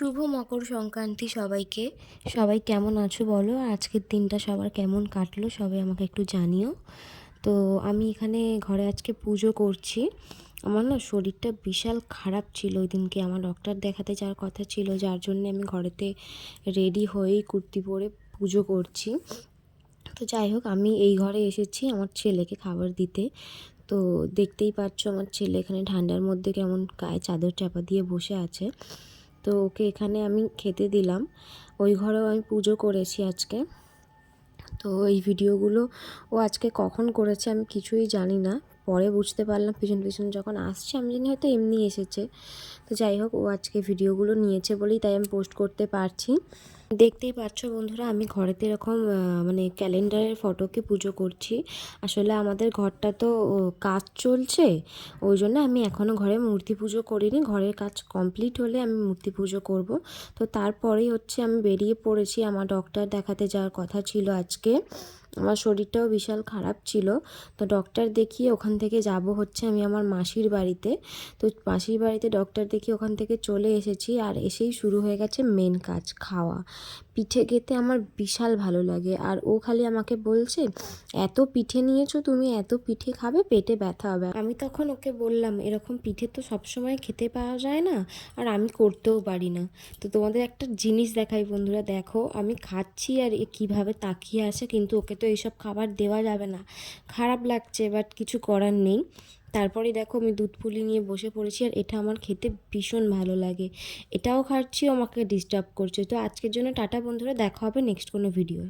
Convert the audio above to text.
শুভ মকর সংক্রান্তি সবাইকে। সবাই কেমন আছো বলো, আর আজকের দিনটা সবার কেমন কাটলো সবাই আমাকে একটু জানিও। তো আমি এখানে ঘরে আজকে পুজো করছি। আমার না শরীরটা বিশাল খারাপ ছিল ওই দিনকে, আমার ডক্টর দেখাতে যাওয়ার কথা ছিল, যার জন্য আমি ঘরেতে রেডি হয়েই কুর্তি পরে পুজো করছি। তো যাই হোক, আমি এই ঘরে এসেছি আমার ছেলেকে খাবার দিতে। তো দেখতেই পাচ্ছ আমার ছেলে এখানে ঠান্ডার মধ্যে কেমন গায়ে চাদর চাপা দিয়ে বসে আছে। তো ওকে এখানে আমি খেতে দিলাম। ওই ঘরেও আমি পুজো করেছি আজকে। তো এই ভিডিওগুলো ও আজকে কখন করেছে আমি কিছুই জানি না, পরে বুঝতে পারলাম পিছন পিছন যখন আসছে, আমি জানি হয়তো এমনি এসেছে। তো যাই হোক, ও আজকে ভিডিওগুলো নিয়েছে বলেই তাই আমি পোস্ট করতে পারছি। দেখতেই পাচ্ছ বন্ধুরা, আমি ঘরেতে এরকম মানে ক্যালেন্ডারের ফটোকে পুজো করছি। আসলে আমাদের ঘরটা তো কাজ চলছে, ওই জন্য আমি এখনও ঘরে মূর্তি পুজো করিনি। ঘরের কাজ কমপ্লিট হলে আমি মূর্তি পুজো করব। তো তারপরেই হচ্ছে আমি বেরিয়ে পড়েছি, আমার ডক্টর দেখাতে যাওয়ার কথা ছিল আজকে। আমার শরীরটাও বিশাল খারাপ ছিল। তো ডক্টর দেখিয়ে ওখান থেকে যাব হচ্ছে আমি আমার মাসির বাড়িতে। তো মাসির বাড়িতে ডক্টর দেখিয়ে ওখান থেকে চলে এসেছি, আর এসেই শুরু হয়ে গেছে মেন কাজ, খাওয়া। পিঠে খেতে আমার বিশাল ভালো লাগে, আর ও খালি আমাকে বলছে, এত পিঠে নিয়েছো তুমি, এত পিঠে খাবে পেটে ব্যথা হবে। আমি তখন ওকে বললাম, এরকম পিঠে তো সবসময় খেতে পাওয়া যায় না, আর আমি করতেও পারি না। তো তোমাদের একটা জিনিস দেখাই বন্ধুরা, দেখো আমি খাচ্ছি আর এ কীভাবে তাকিয়ে আছে, কিন্তু ওকে তো এইসব খাবার দেওয়া যাবে না। খারাপ লাগছে, বাট কিছু করার নেই। তারপরে দেখো আমি দুধ পুলি নিয়ে বসে পড়েছি, আর এটা আমার খেতে ভীষণ ভালো লাগে। এটাও খাচ্ছি, আমাকে ডিস্টার্ব করছে। তো আজকের জন্য টাটা বন্ধুরা, দেখা হবে নেক্সট কোনো ভিডিও।